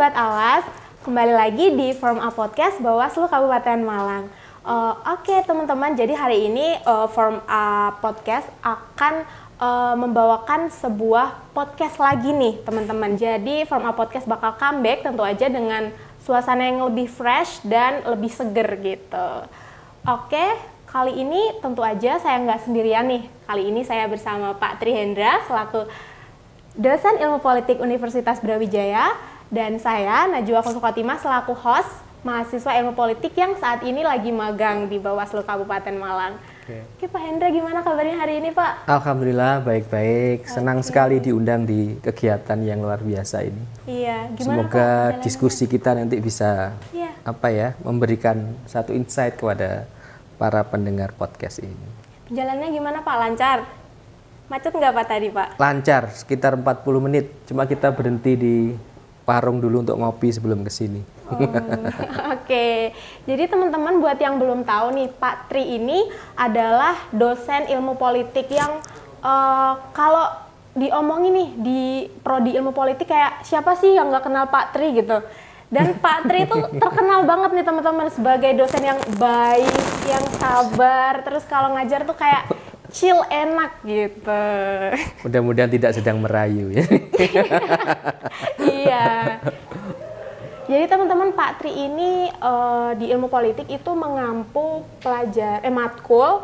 Sobat Awas, kembali lagi di Forum A Podcast Bawaslu Kabupaten Malang. Oke teman-teman, jadi hari ini Forum A Podcast akan membawakan sebuah podcast lagi nih teman-teman. Jadi Forum A Podcast bakal comeback tentu aja dengan suasana yang lebih fresh dan lebih seger gitu. Oke, kali ini tentu aja saya nggak sendirian nih. Kali ini saya bersama Pak Tri Hendra selaku dosen ilmu politik Universitas Brawijaya, dan saya Najwa Kosukotimah selaku host mahasiswa ilmu politik yang saat ini lagi magang di Bawaslu Kabupaten Malang. Oke, Pak Hendra, gimana kabarnya hari ini, Pak? Alhamdulillah baik-baik. Senang sekali diundang di kegiatan yang luar biasa ini. Iya, gimana? Semoga Pak, diskusi kita nanti bisa memberikan satu insight kepada para pendengar podcast ini. Jalannya gimana, Pak? Lancar? Macet nggak, Pak, tadi, Pak? Lancar, sekitar 40 menit. Cuma kita berhenti di Parung dulu untuk ngopi sebelum ke sini. Oke, jadi teman-teman buat yang belum tahu nih, Pak Tri ini adalah dosen ilmu politik yang kalau diomongin nih di prodi ilmu politik kayak siapa sih yang nggak kenal Pak Tri gitu. Dan Pak Tri itu terkenal banget nih teman-teman sebagai dosen yang baik, yang sabar, terus kalau ngajar tuh kayak chill, enak gitu. Mudah-mudahan tidak sedang merayu ya. Iya. Jadi teman-teman, Pak Tri ini di ilmu politik itu mengampu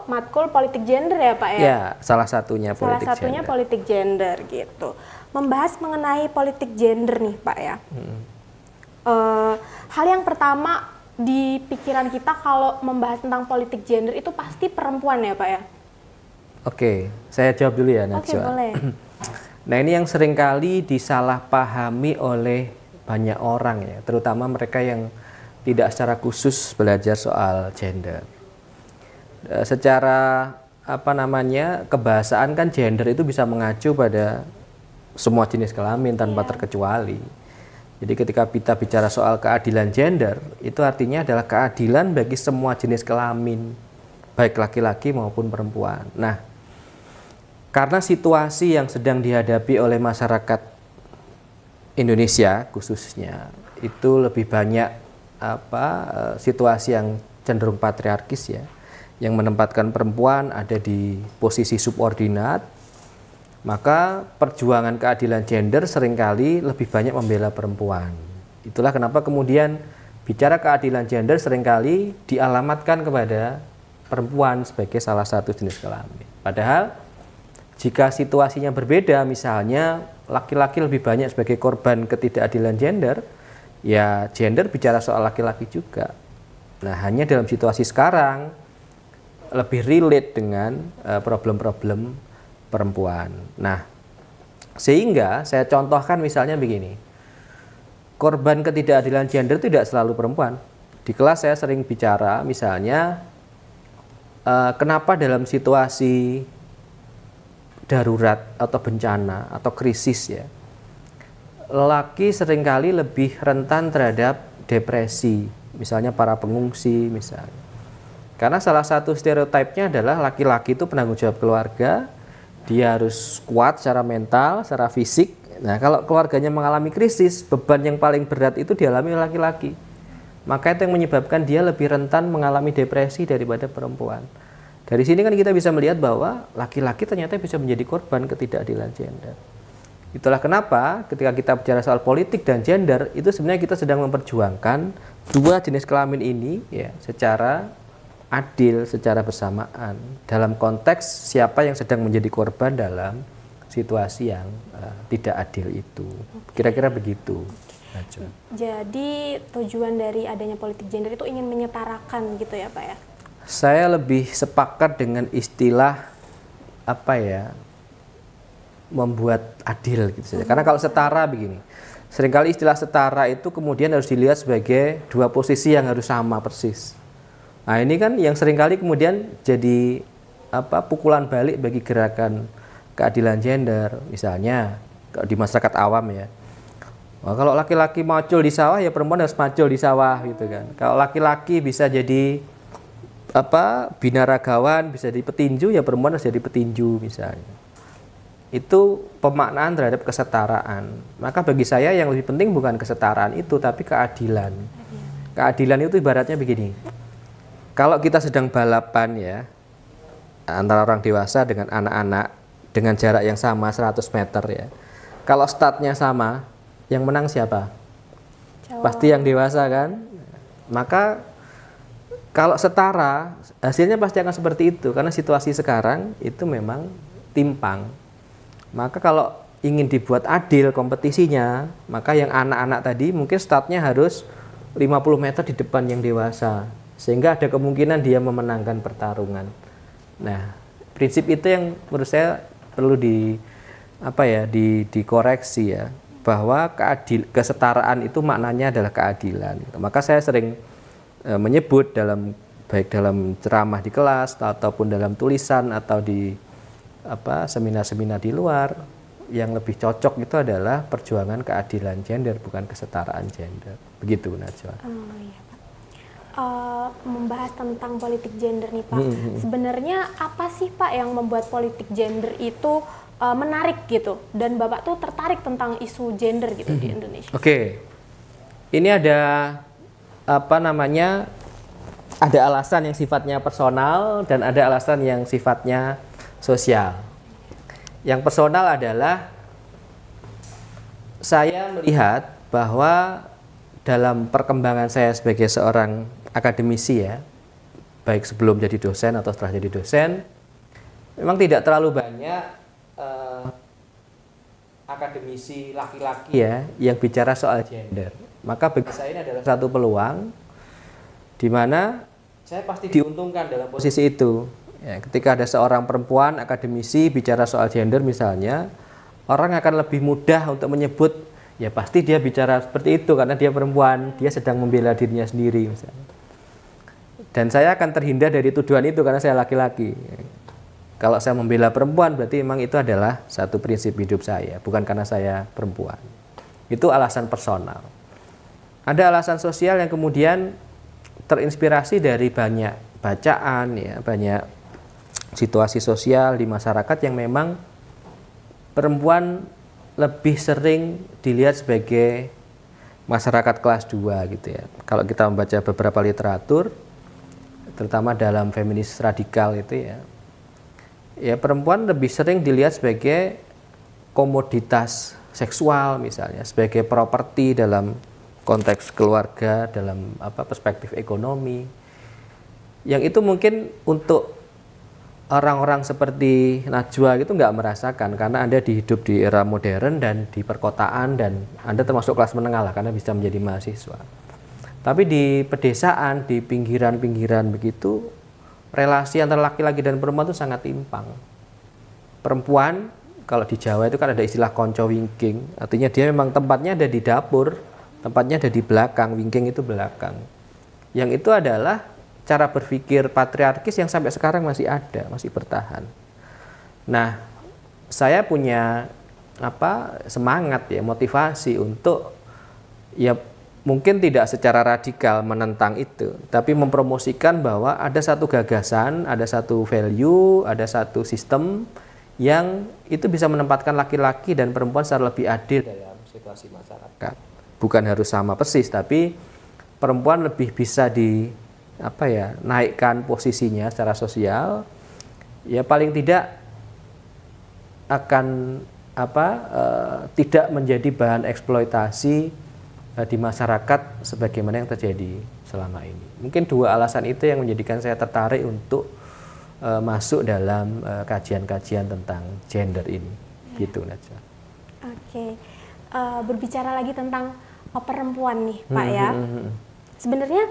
matkul politik gender ya, Pak ya? Ya, salah satunya politik gender gitu. Membahas mengenai politik gender nih, Pak ya. Hal yang pertama di pikiran kita kalau membahas tentang politik gender itu pasti perempuan ya, Pak ya? Oke, saya jawab dulu ya, Najwa. Oke, boleh. Nah, ini yang seringkali disalahpahami oleh banyak orang ya, terutama mereka yang tidak secara khusus belajar soal gender. Secara kebahasaan kan gender itu bisa mengacu pada semua jenis kelamin tanpa terkecuali. Jadi ketika kita bicara soal keadilan gender, itu artinya adalah keadilan bagi semua jenis kelamin, baik laki-laki maupun perempuan. Nah, karena situasi yang sedang dihadapi oleh masyarakat Indonesia khususnya itu lebih banyak situasi yang cenderung patriarkis ya, yang menempatkan perempuan ada di posisi subordinat, maka perjuangan keadilan gender seringkali lebih banyak membela perempuan. Itulah kenapa kemudian bicara keadilan gender seringkali dialamatkan kepada perempuan sebagai salah satu jenis kelamin. Padahal jika situasinya berbeda, misalnya laki-laki lebih banyak sebagai korban ketidakadilan gender, ya gender bicara soal laki-laki juga. Nah, hanya dalam situasi sekarang lebih relate dengan problem-problem perempuan. Nah, sehingga saya contohkan misalnya begini, korban ketidakadilan gender itu tidak selalu perempuan. Di kelas saya sering bicara misalnya, kenapa dalam situasi darurat atau bencana atau krisis ya, lelaki seringkali lebih rentan terhadap depresi, misalnya para pengungsi misalnya. Karena salah satu stereotipnya adalah laki-laki itu penanggung jawab keluarga, dia harus kuat secara mental, secara fisik. Nah, kalau keluarganya mengalami krisis, beban yang paling berat itu dialami oleh laki-laki. Maka itu yang menyebabkan dia lebih rentan mengalami depresi daripada perempuan. Dari sini kan kita bisa melihat bahwa laki-laki ternyata bisa menjadi korban ketidakadilan gender. Itulah kenapa ketika kita bicara soal politik dan gender, itu sebenarnya kita sedang memperjuangkan dua jenis kelamin ini ya secara adil, secara bersamaan dalam konteks siapa yang sedang menjadi korban dalam situasi yang tidak adil itu. Kira-kira begitu. Jadi tujuan dari adanya politik gender itu ingin menyetarakan gitu ya, Pak ya? Saya lebih sepakat dengan istilah membuat adil gitu saja. Karena kalau setara begini, seringkali istilah setara itu kemudian harus dilihat sebagai dua posisi yang harus sama persis. Nah, ini kan yang seringkali kemudian jadi pukulan balik bagi gerakan keadilan gender. Misalnya di masyarakat awam ya, kalau laki-laki macul di sawah ya perempuan harus macul di sawah gitu kan. Kalau laki-laki bisa jadi binaragawan, bisa jadi petinju, ya perempuan harus jadi petinju misalnya. itu pemaknaan terhadap kesetaraan. Maka bagi saya yang lebih penting bukan kesetaraan itu, tapi keadilan. Keadilan itu ibaratnya begini. Kalau kita sedang balapan ya, antara orang dewasa dengan anak-anak dengan jarak yang sama 100 meter ya. Kalau startnya sama, yang menang siapa? Pasti yang dewasa kan? Maka kalau setara, hasilnya pasti akan seperti itu. Karena situasi sekarang itu memang timpang. Maka kalau ingin dibuat adil kompetisinya, maka yang anak-anak tadi mungkin startnya harus 50 meter di depan yang dewasa. Sehingga ada kemungkinan dia memenangkan pertarungan. Nah, prinsip itu yang menurut saya perlu dikoreksi ya. Bahwa kesetaraan itu maknanya adalah keadilan. Maka saya sering menyebut baik dalam ceramah di kelas ataupun dalam tulisan atau di seminar-seminar di luar, yang lebih cocok itu adalah perjuangan keadilan gender, bukan kesetaraan gender. Begitu Najwa. Oh, iya, Pak. Membahas tentang politik gender nih Pak. Sebenarnya apa sih Pak yang membuat politik gender itu menarik gitu, dan Bapak tuh tertarik tentang isu gender gitu di Indonesia? Oke. Ini ada ada alasan yang sifatnya personal dan ada alasan yang sifatnya sosial. Yang personal adalah saya melihat bahwa dalam perkembangan saya sebagai seorang akademisi ya, baik sebelum jadi dosen atau setelah jadi dosen, memang tidak terlalu banyak akademisi laki-laki ya yang bicara soal gender. Maka bagi saya ini adalah satu peluang di mana saya pasti diuntungkan dalam posisi itu. Ya, ketika ada seorang perempuan akademisi bicara soal gender misalnya, orang akan lebih mudah untuk menyebut ya pasti dia bicara seperti itu karena dia perempuan, dia sedang membela dirinya sendiri misalnya. Dan saya akan terhindar dari tuduhan itu karena saya laki-laki. Kalau saya membela perempuan berarti memang itu adalah satu prinsip hidup saya, bukan karena saya perempuan. Itu alasan personal. Ada alasan sosial yang kemudian terinspirasi dari banyak bacaan ya, banyak situasi sosial di masyarakat yang memang perempuan lebih sering dilihat sebagai masyarakat kelas 2 gitu ya. Kalau kita membaca beberapa literatur terutama dalam feminis radikal itu ya perempuan lebih sering dilihat sebagai komoditas seksual misalnya, sebagai properti dalam konteks keluarga, dalam perspektif ekonomi. Yang itu mungkin untuk orang-orang seperti Najwa itu nggak merasakan karena Anda hidup di era modern dan di perkotaan dan Anda termasuk kelas menengah lah karena bisa menjadi mahasiswa. Tapi di pedesaan, di pinggiran-pinggiran begitu, relasi antara laki-laki dan perempuan itu sangat timpang. Perempuan kalau di Jawa itu kan ada istilah konco wingking, artinya dia memang tempatnya ada di dapur, tempatnya ada di belakang, wingking itu belakang. Yang itu adalah cara berpikir patriarkis yang sampai sekarang masih ada, masih bertahan. Nah, saya punya semangat ya, motivasi untuk ya mungkin tidak secara radikal menentang itu, tapi mempromosikan bahwa ada satu gagasan, ada satu value, ada satu sistem yang itu bisa menempatkan laki-laki dan perempuan secara lebih adil dalam situasi masyarakat. Bukan harus sama persis, tapi perempuan lebih bisa naikkan posisinya secara sosial. Ya paling tidak akan tidak menjadi bahan eksploitasi di masyarakat sebagaimana yang terjadi selama ini. Mungkin dua alasan itu yang menjadikan saya tertarik untuk masuk dalam kajian-kajian tentang gender ini. Gitu Najwa. Oke. Berbicara lagi tentang perempuan nih Pak ya. Sebenarnya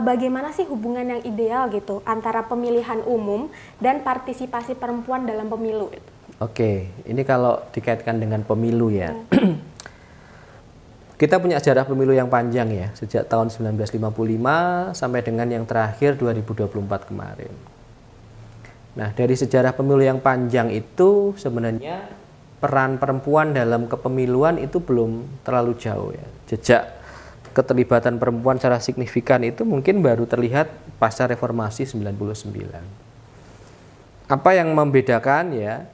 bagaimana sih hubungan yang ideal gitu antara pemilihan umum dan partisipasi perempuan dalam pemilu itu? Oke, ini kalau dikaitkan dengan pemilu ya. Kita punya sejarah pemilu yang panjang ya, sejak tahun 1955 sampai dengan yang terakhir 2024 kemarin. Nah, dari sejarah pemilu yang panjang itu sebenarnya peran perempuan dalam kepemiluan itu belum terlalu jauh ya. Jejak keterlibatan perempuan secara signifikan itu mungkin baru terlihat pasca reformasi 99. Apa yang membedakan ya?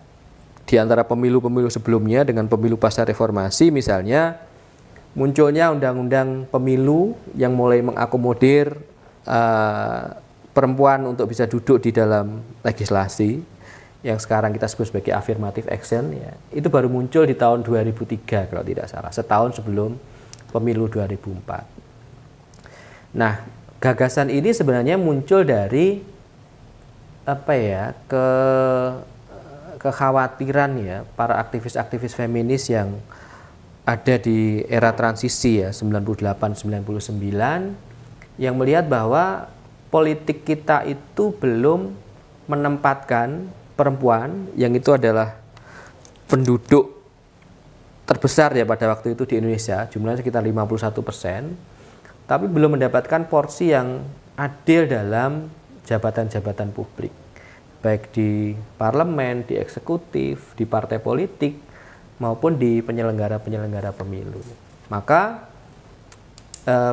di antara pemilu-pemilu sebelumnya dengan pemilu pasca reformasi, misalnya munculnya undang-undang pemilu yang mulai mengakomodir perempuan untuk bisa duduk di dalam legislasi yang sekarang kita sebut sebagai affirmative action, ya, itu baru muncul di tahun 2003 kalau tidak salah, setahun sebelum pemilu 2004. Nah, gagasan ini sebenarnya muncul dari kekhawatiran ya para aktivis-aktivis feminis yang ada di era transisi ya 98-99 yang melihat bahwa politik kita itu belum menempatkan perempuan yang itu adalah penduduk terbesar ya pada waktu itu di Indonesia, jumlahnya sekitar 51%, tapi belum mendapatkan porsi yang adil dalam jabatan-jabatan publik, baik di parlemen, di eksekutif, di partai politik, maupun di penyelenggara-penyelenggara pemilu. Maka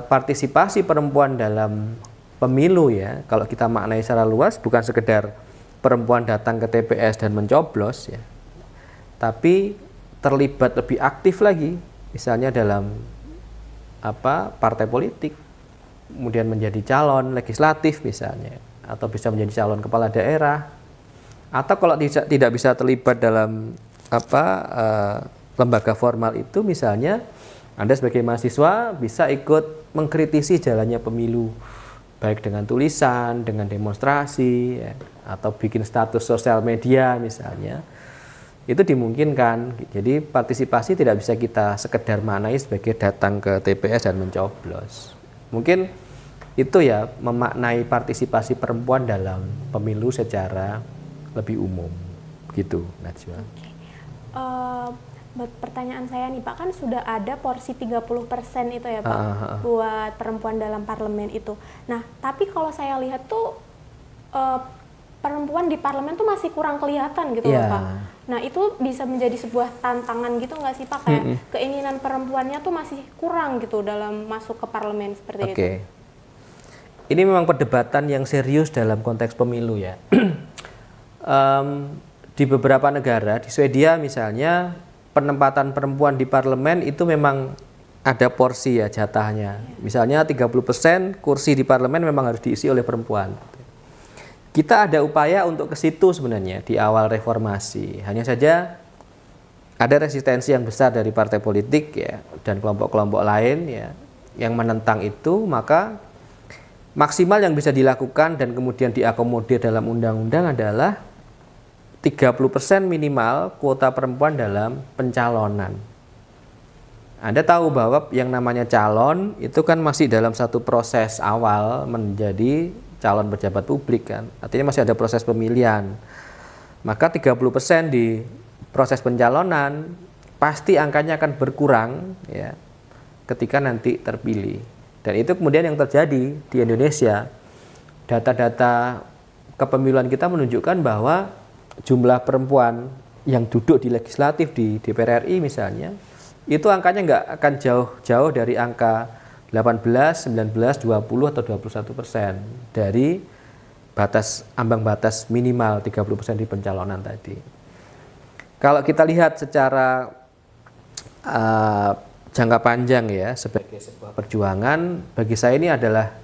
partisipasi perempuan dalam pemilu ya, kalau kita maknai secara luas bukan sekedar perempuan datang ke TPS dan mencoblos ya, tapi terlibat lebih aktif lagi, misalnya dalam partai politik, kemudian menjadi calon legislatif misalnya, atau bisa menjadi calon kepala daerah, atau kalau tidak bisa terlibat dalam lembaga formal itu, misalnya Anda sebagai mahasiswa bisa ikut mengkritisi jalannya pemilu, baik dengan tulisan, dengan demonstrasi, ya, atau bikin status sosial media misalnya, itu dimungkinkan. Jadi partisipasi tidak bisa kita sekedar maknai sebagai datang ke TPS dan mencoblos. Mungkin itu ya memaknai partisipasi perempuan dalam pemilu secara lebih umum, gitu, Najwa. Pertanyaan saya nih Pak, kan sudah ada porsi 30% itu ya Pak, buat perempuan dalam parlemen itu. Nah, tapi kalau saya lihat tuh perempuan di parlemen tuh masih kurang kelihatan gitu loh Pak. Nah, itu bisa menjadi sebuah tantangan gitu nggak sih Pak? Kayak keinginan perempuannya tuh masih kurang gitu dalam masuk ke parlemen seperti itu. Ini memang perdebatan yang serius dalam konteks pemilu ya. Di beberapa negara, di Swedia misalnya, penempatan perempuan di parlemen itu memang ada porsi ya jatahnya. Misalnya 30% kursi di parlemen memang harus diisi oleh perempuan. Kita ada upaya untuk ke situ sebenarnya di awal reformasi. Hanya saja ada resistensi yang besar dari partai politik ya dan kelompok-kelompok lain ya yang menentang itu, maka maksimal yang bisa dilakukan dan kemudian diakomodir dalam undang-undang adalah 30% minimal kuota perempuan dalam pencalonan. Anda tahu bahwa yang namanya calon itu kan masih dalam satu proses awal menjadi calon pejabat publik kan. Artinya masih ada proses pemilihan. Maka 30% di proses pencalonan pasti angkanya akan berkurang ya ketika nanti terpilih. Dan itu kemudian yang terjadi di Indonesia. Data-data kepemiluan kita menunjukkan bahwa jumlah perempuan yang duduk di legislatif di DPR RI misalnya, itu angkanya nggak akan jauh-jauh dari angka 18, 19, 20 atau 21% dari ambang batas minimal 30% di pencalonan tadi. Kalau kita lihat secara jangka panjang ya, sebagai sebuah perjuangan, bagi saya ini adalah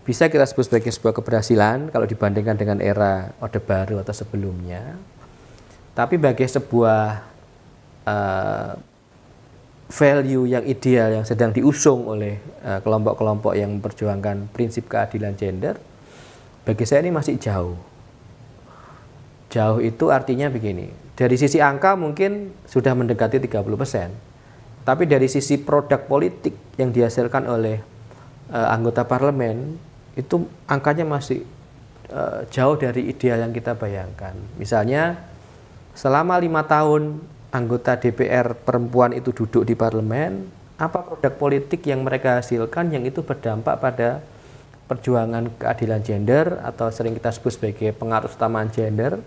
bisa kita sebut sebagai sebuah keberhasilan kalau dibandingkan dengan era Orde Baru atau sebelumnya. Tapi bagi sebuah value yang ideal yang sedang diusung oleh kelompok-kelompok yang memperjuangkan prinsip keadilan gender, bagi saya ini masih jauh. Jauh itu artinya begini, dari sisi angka mungkin sudah mendekati 30%, tapi dari sisi produk politik yang dihasilkan oleh anggota parlemen, itu angkanya masih jauh dari ideal yang kita bayangkan. Misalnya, selama 5 tahun anggota DPR perempuan itu duduk di parlemen, apa produk politik yang mereka hasilkan yang itu berdampak pada perjuangan keadilan gender atau sering kita sebut sebagai pengaruh utamaan gender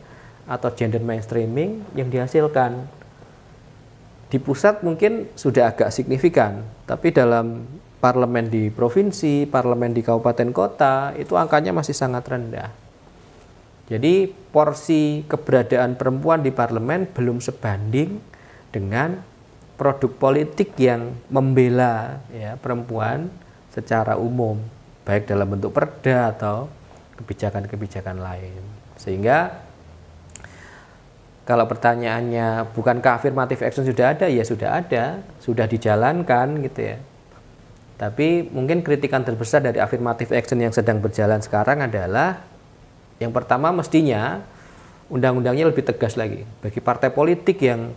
atau gender mainstreaming yang dihasilkan. Di pusat mungkin sudah agak signifikan, tapi dalam parlemen di provinsi, parlemen di kabupaten kota, itu angkanya masih sangat rendah. Jadi porsi keberadaan perempuan di parlemen belum sebanding dengan produk politik yang membela ya perempuan secara umum, baik dalam bentuk perda atau kebijakan-kebijakan lain. Sehingga kalau pertanyaannya bukankah affirmative action sudah ada? Ya sudah ada, sudah dijalankan gitu ya. Tapi mungkin kritikan terbesar dari affirmative action yang sedang berjalan sekarang adalah yang pertama mestinya undang-undangnya lebih tegas lagi. Bagi partai politik yang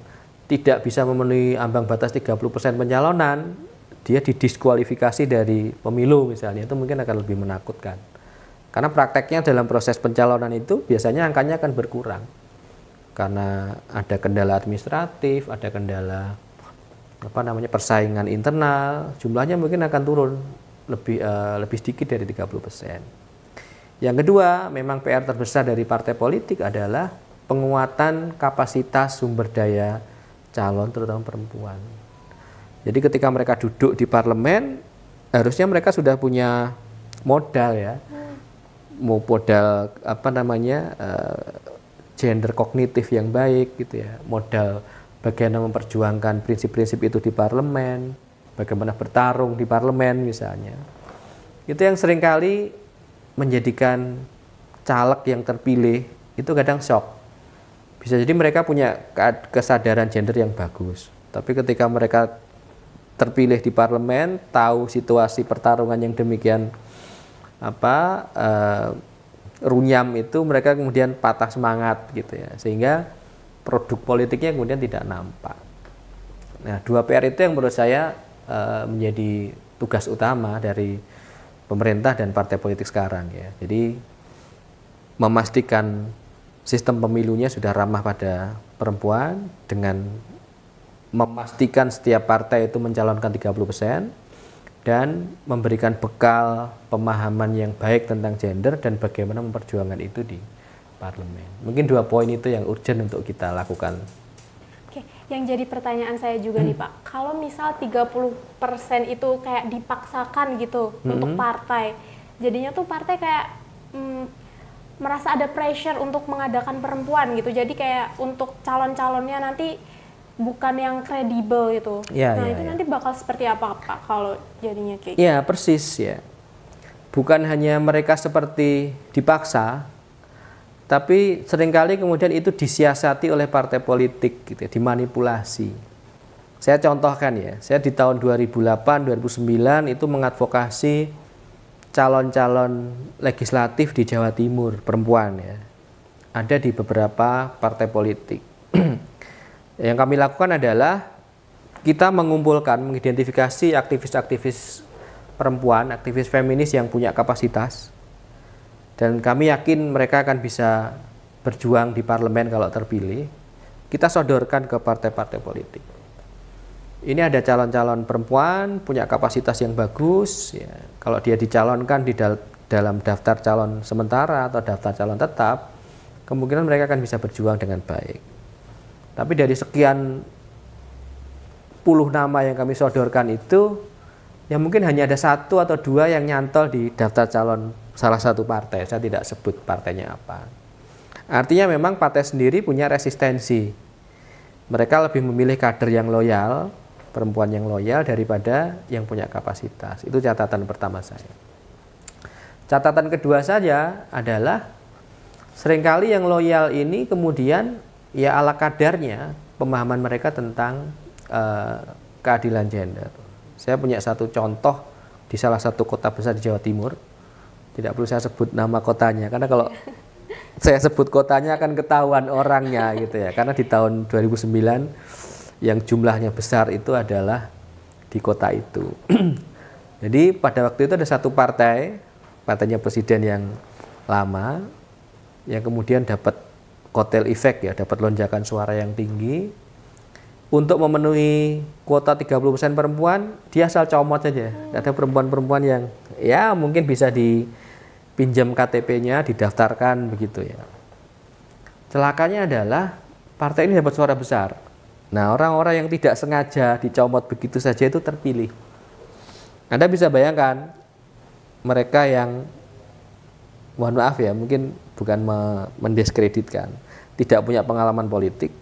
tidak bisa memenuhi ambang batas 30% pencalonan, dia didiskualifikasi dari pemilu misalnya, itu mungkin akan lebih menakutkan. Karena prakteknya dalam proses pencalonan itu biasanya angkanya akan berkurang. Karena ada kendala administratif, ada kendala persaingan internal, jumlahnya mungkin akan turun lebih sedikit dari 30%. Yang kedua, memang PR terbesar dari partai politik adalah penguatan kapasitas sumber daya calon terutama perempuan. Jadi ketika mereka duduk di parlemen, harusnya mereka sudah punya modal ya. Modal gender kognitif yang baik gitu ya. Modal bagaimana memperjuangkan prinsip-prinsip itu di parlemen, bagaimana bertarung di parlemen misalnya. Itu yang seringkali menjadikan caleg yang terpilih itu kadang shock. Bisa jadi mereka punya kesadaran gender yang bagus, tapi ketika mereka terpilih di parlemen, tahu situasi pertarungan yang demikian runyam itu, mereka kemudian patah semangat gitu ya, sehingga produk politiknya kemudian tidak nampak. Nah, 2 PR itu yang menurut saya menjadi tugas utama dari pemerintah dan partai politik sekarang ya. Jadi memastikan sistem pemilunya sudah ramah pada perempuan dengan memastikan setiap partai itu mencalonkan 30% dan memberikan bekal pemahaman yang baik tentang gender dan bagaimana memperjuangkan itu di parlemen. Mungkin 2 poin itu yang urgent untuk kita lakukan. Oke, yang jadi pertanyaan saya juga nih Pak, kalau misal 30% itu kayak dipaksakan gitu untuk partai, jadinya tuh partai kayak merasa ada pressure untuk mengadakan perempuan gitu, jadi kayak untuk calon-calonnya nanti bukan yang kredibel gitu. Itu nanti bakal seperti apa Pak kalau jadinya kayak gitu? Ya persis ya, bukan hanya mereka seperti dipaksa, tapi seringkali kemudian itu disiasati oleh partai politik gitu ya, dimanipulasi. Saya contohkan ya, saya di tahun 2008-2009 itu mengadvokasi calon-calon legislatif di Jawa Timur perempuan ya. Ada di beberapa partai politik. Yang kami lakukan adalah kita mengumpulkan, mengidentifikasi aktivis-aktivis perempuan, aktivis feminis yang punya kapasitas. Dan kami yakin mereka akan bisa berjuang di parlemen kalau terpilih. Kita sodorkan ke partai-partai politik. Ini ada calon-calon perempuan punya kapasitas yang bagus ya. Kalau dia dicalonkan di dalam daftar calon sementara atau daftar calon tetap, kemungkinan mereka akan bisa berjuang dengan baik. Tapi dari sekian puluh nama yang kami sodorkan itu, ya mungkin hanya ada 1 atau 2 yang nyantol di daftar calon salah satu partai. Saya tidak sebut partainya apa. Artinya memang partai sendiri punya resistensi. Mereka lebih memilih kader yang loyal, perempuan yang loyal daripada yang punya kapasitas. Itu catatan pertama saya. Catatan kedua saja adalah seringkali yang loyal ini kemudian ya ala kadarnya pemahaman mereka tentang keadilan gender. Saya punya satu contoh di salah satu kota besar di Jawa Timur. Tidak perlu saya sebut nama kotanya karena kalau saya sebut kotanya akan ketahuan orangnya gitu ya. Karena di tahun 2009 yang jumlahnya besar itu adalah di kota itu. Jadi pada waktu itu ada satu partai, partainya presiden yang lama, yang kemudian dapat kotel efek ya, dapat lonjakan suara yang tinggi. Untuk memenuhi kuota 30% perempuan, dia asal comot saja. Ada perempuan-perempuan yang ya mungkin bisa dipinjam KTP-nya, didaftarkan begitu ya. Celakanya adalah partai ini dapat suara besar. Nah, orang-orang yang tidak sengaja dicomot begitu saja itu terpilih. Anda bisa bayangkan mereka yang mohon maaf ya, mungkin bukan mendiskreditkan, tidak punya pengalaman politik.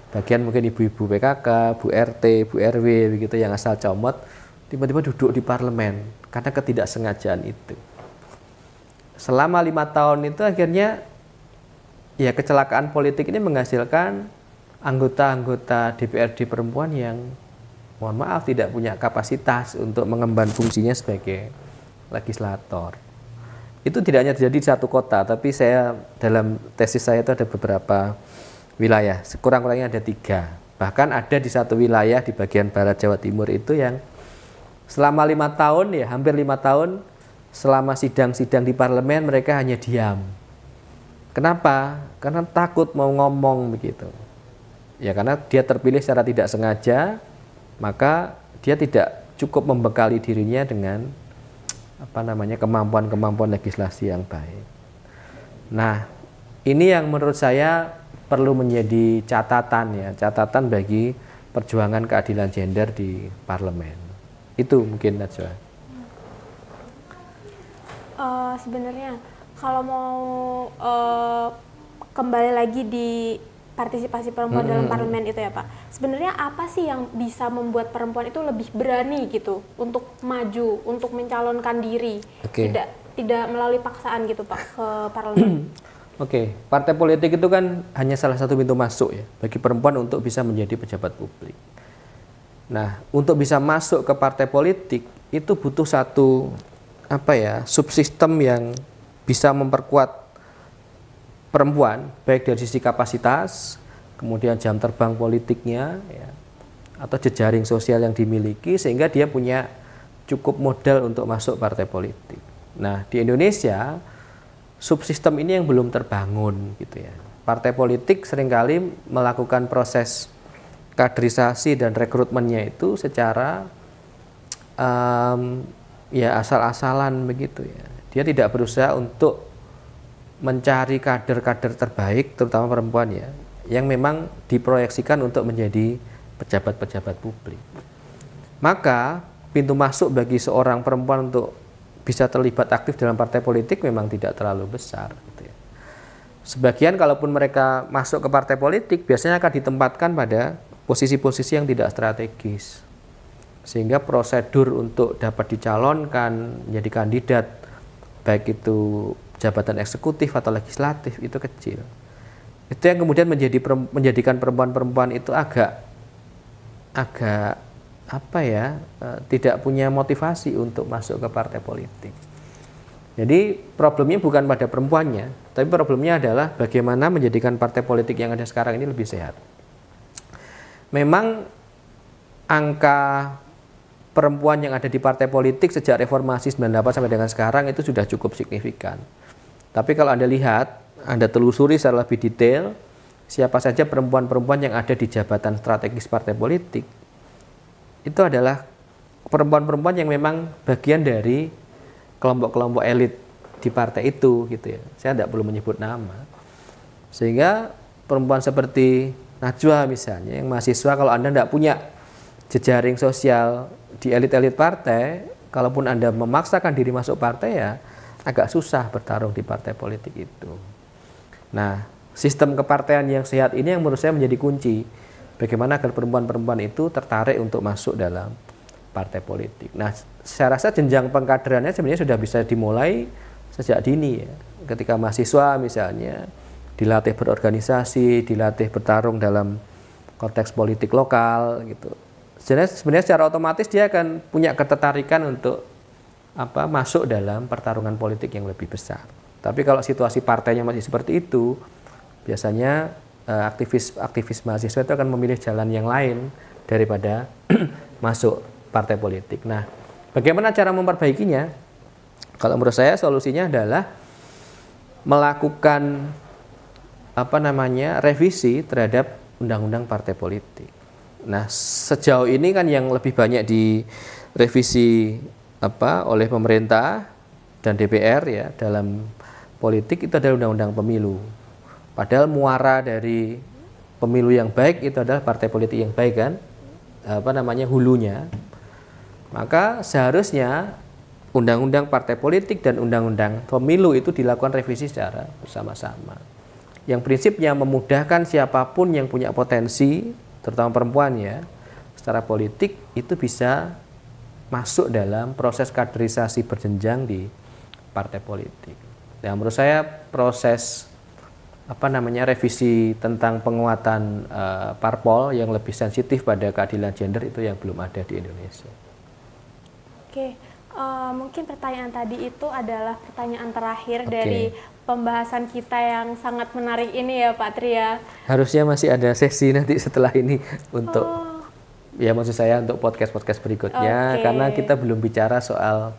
Bagian mungkin ibu-ibu PKK, Bu RT, Bu RW begitu yang asal comot tiba-tiba duduk di parlemen karena ketidaksengajaan itu. Selama 5 tahun itu akhirnya ya kecelakaan politik ini menghasilkan anggota-anggota DPRD perempuan yang mohon maaf tidak punya kapasitas untuk mengemban fungsinya sebagai legislator. Itu tidak hanya terjadi di satu kota, tapi saya dalam tesis saya itu ada beberapa wilayah, sekurang-kurangnya ada 3. Bahkan ada di satu wilayah di bagian barat Jawa Timur itu yang selama 5 tahun ya, hampir 5 tahun selama sidang-sidang di parlemen mereka hanya diam. Kenapa? Karena takut mau ngomong begitu. Ya karena dia terpilih secara tidak sengaja, maka dia tidak cukup membekali dirinya dengan kemampuan-kemampuan legislasi yang baik. Nah, ini yang menurut saya perlu menjadi catatan bagi perjuangan keadilan gender di parlemen. Itu mungkin Najwa. Sebenarnya kalau mau kembali lagi di partisipasi perempuan dalam parlemen itu ya Pak, sebenarnya apa sih yang bisa membuat perempuan itu lebih berani gitu untuk maju, untuk mencalonkan diri, tidak melalui paksaan gitu Pak ke parlemen? Oke, partai politik itu kan hanya salah satu pintu masuk ya bagi perempuan untuk bisa menjadi pejabat publik. Nah, untuk bisa masuk ke partai politik itu butuh satu subsistem yang bisa memperkuat perempuan, baik dari sisi kapasitas, kemudian jam terbang politiknya, ya, atau jejaring sosial yang dimiliki, sehingga dia punya cukup modal untuk masuk partai politik. Nah, di Indonesia, subsistem ini yang belum terbangun, gitu ya. Partai politik seringkali melakukan proses kaderisasi dan rekrutmennya itu secara asal-asalan begitu ya. Dia tidak berusaha untuk mencari kader-kader terbaik, terutama perempuan ya, yang memang diproyeksikan untuk menjadi pejabat-pejabat publik. Maka pintu masuk bagi seorang perempuan untuk bisa terlibat aktif dalam partai politik memang tidak terlalu besar. Gitu ya. Sebagian kalaupun mereka masuk ke partai politik biasanya akan ditempatkan pada posisi-posisi yang tidak strategis. Sehingga prosedur untuk dapat dicalonkan menjadi kandidat, baik itu jabatan eksekutif atau legislatif, itu kecil. Itu yang kemudian menjadikan perempuan-perempuan itu agak tidak punya motivasi untuk masuk ke partai politik. Jadi problemnya bukan pada perempuannya, tapi problemnya adalah bagaimana menjadikan partai politik yang ada sekarang ini lebih sehat. Memang angka perempuan yang ada di partai politik sejak reformasi 98 sampai dengan sekarang itu sudah cukup signifikan. Tapi kalau Anda lihat, Anda telusuri secara lebih detail, siapa saja perempuan-perempuan yang ada di jabatan strategis partai politik, itu adalah perempuan-perempuan yang memang bagian dari kelompok-kelompok elit di partai itu, gitu ya. Saya tidak perlu menyebut nama. Sehingga perempuan seperti Najwa misalnya, yang mahasiswa, kalau Anda tidak punya jejaring sosial di elit-elit partai, kalaupun Anda memaksakan diri masuk partai ya agak susah bertarung di partai politik itu. Nah, sistem kepartaian yang sehat ini yang menurut saya menjadi kunci bagaimana agar perempuan-perempuan itu tertarik untuk masuk dalam partai politik. Nah, saya rasa jenjang pengkaderannya sebenarnya sudah bisa dimulai sejak dini ya. Ketika mahasiswa misalnya dilatih berorganisasi, dilatih bertarung dalam konteks politik lokal gitu. Sebenarnya secara otomatis dia akan punya ketertarikan untuk masuk dalam pertarungan politik yang lebih besar. Tapi kalau situasi partainya masih seperti itu, biasanya aktivis mahasiswa itu akan memilih jalan yang lain daripada masuk partai politik. Nah, bagaimana cara memperbaikinya? Kalau menurut saya solusinya adalah melakukan revisi terhadap undang-undang partai politik. Nah, sejauh ini kan yang lebih banyak direvisi oleh pemerintah dan DPR ya dalam politik itu adalah undang-undang pemilu. Padahal muara dari pemilu yang baik itu adalah partai politik yang baik kan, hulunya. Maka seharusnya undang-undang partai politik dan undang-undang pemilu itu dilakukan revisi secara bersama-sama. Yang prinsipnya memudahkan siapapun yang punya potensi, terutama perempuan ya, secara politik itu bisa masuk dalam proses kaderisasi berjenjang di partai politik. Nah, menurut saya proses revisi tentang penguatan parpol yang lebih sensitif pada keadilan gender itu yang belum ada di Indonesia. Oke, mungkin pertanyaan tadi itu adalah pertanyaan terakhir dari pembahasan kita yang sangat menarik ini ya Pak Tria. Harusnya masih ada sesi nanti setelah ini untuk ya maksud saya untuk podcast-podcast berikutnya karena kita belum bicara soal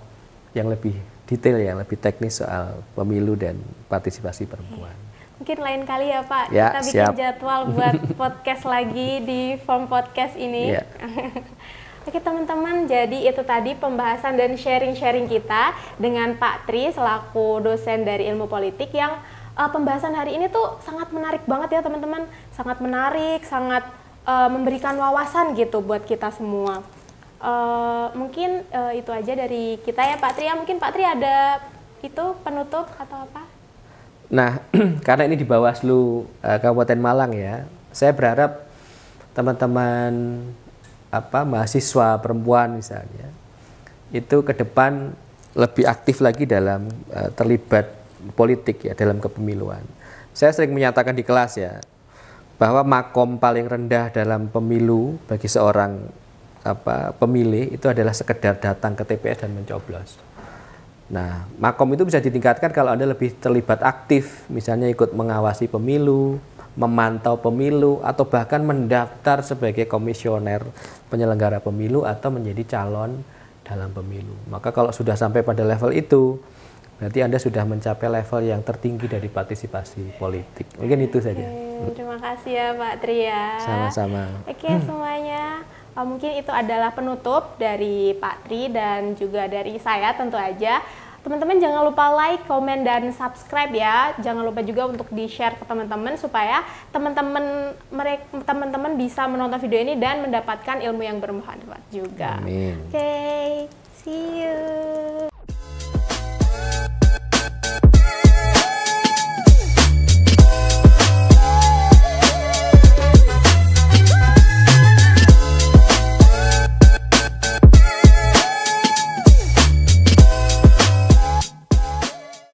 yang lebih detail ya, lebih teknis soal pemilu dan partisipasi perempuan. Mungkin lain kali ya Pak, ya, kita bikin jadwal buat podcast lagi di Form Podcast ini. Ya. Oke teman-teman, jadi itu tadi pembahasan dan sharing-sharing kita dengan Pak Tri selaku dosen dari ilmu politik yang pembahasan hari ini tuh sangat menarik banget ya teman-teman. Sangat menarik, sangat memberikan wawasan gitu buat kita semua. Mungkin itu aja dari kita ya Pak Tri. Mungkin Pak Tri ada itu penutup atau apa? Nah, karena ini di Bawaslu Kabupaten Malang ya, saya berharap teman-teman mahasiswa perempuan misalnya itu ke depan lebih aktif lagi dalam terlibat politik ya, dalam kepemiluan. Saya sering menyatakan di kelas ya bahwa makom paling rendah dalam pemilu bagi seorang pemilih itu adalah sekedar datang ke TPS dan mencoblos. Nah, makom itu bisa ditingkatkan kalau Anda lebih terlibat aktif, misalnya ikut mengawasi pemilu, memantau pemilu, atau bahkan mendaftar sebagai komisioner penyelenggara pemilu atau menjadi calon dalam pemilu. Maka kalau sudah sampai pada level itu, berarti Anda sudah mencapai level yang tertinggi dari partisipasi politik. Mungkin itu saja. Terima kasih ya Pak Tria. Sama-sama. Oke semuanya. Mungkin itu adalah penutup dari Pak Tri dan juga dari saya tentu aja. Teman-teman jangan lupa like, komen, dan subscribe ya. Jangan lupa juga untuk di-share ke teman-teman supaya teman-teman bisa menonton video ini dan mendapatkan ilmu yang bermanfaat juga. Amin. Oke, see you.